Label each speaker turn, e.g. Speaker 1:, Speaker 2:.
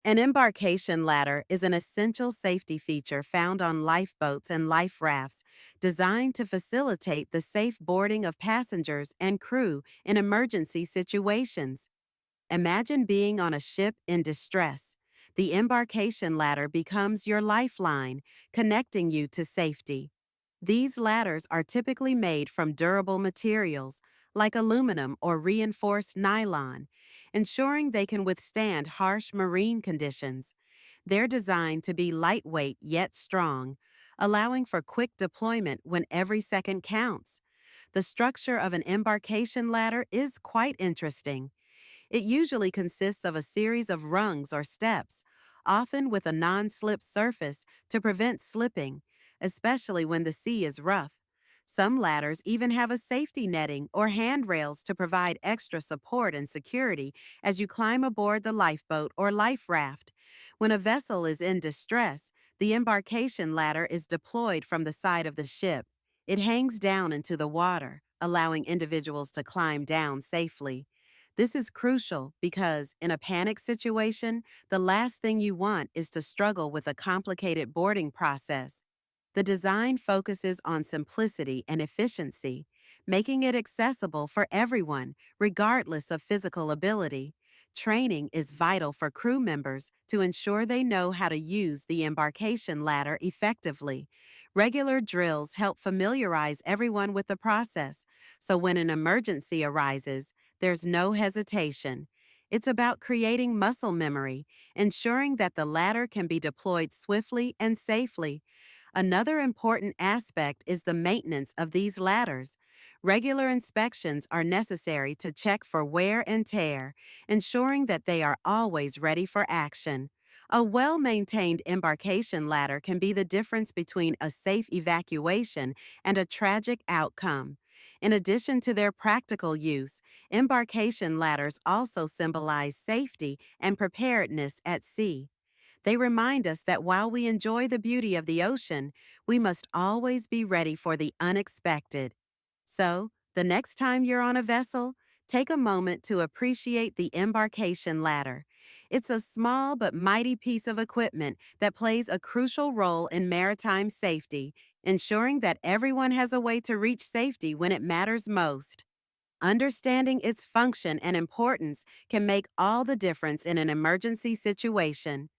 Speaker 1: An embarkation ladder is an essential safety feature found on lifeboats and life rafts, designed to facilitate the safe boarding of passengers and crew in emergency situations. Imagine being on a ship in distress. The embarkation ladder becomes your lifeline, connecting you to safety. These ladders are typically made from durable materials like aluminum or reinforced nylon, ensuring they can withstand harsh marine conditions. They're designed to be lightweight yet strong, allowing for quick deployment when every second counts. The structure of an embarkation ladder is quite interesting. It usually consists of a series of rungs or steps, often with a non-slip surface to prevent slipping, especially when the sea is rough. Some ladders even have a safety netting or handrails to provide extra support and security as you climb aboard the lifeboat or life raft. When a vessel is in distress, the embarkation ladder is deployed from the side of the ship. It hangs down into the water, allowing individuals to climb down safely. This is crucial because, in a panic situation, the last thing you want is to struggle with a complicated boarding process. The design focuses on simplicity and efficiency, making it accessible for everyone, regardless of physical ability. Training is vital for crew members to ensure they know how to use the embarkation ladder effectively. Regular drills help familiarize everyone with the process, so when an emergency arises, there's no hesitation. It's about creating muscle memory, ensuring that the ladder can be deployed swiftly and safely. Another important aspect is the maintenance of these ladders. Regular inspections are necessary to check for wear and tear, ensuring that they are always ready for action. A well-maintained embarkation ladder can be the difference between a safe evacuation and a tragic outcome. In addition to their practical use, embarkation ladders also symbolize safety and preparedness at sea. They remind us that while we enjoy the beauty of the ocean, we must always be ready for the unexpected. So, the next time you're on a vessel, take a moment to appreciate the embarkation ladder. It's a small but mighty piece of equipment that plays a crucial role in maritime safety, ensuring that everyone has a way to reach safety when it matters most. Understanding its function and importance can make all the difference in an emergency situation.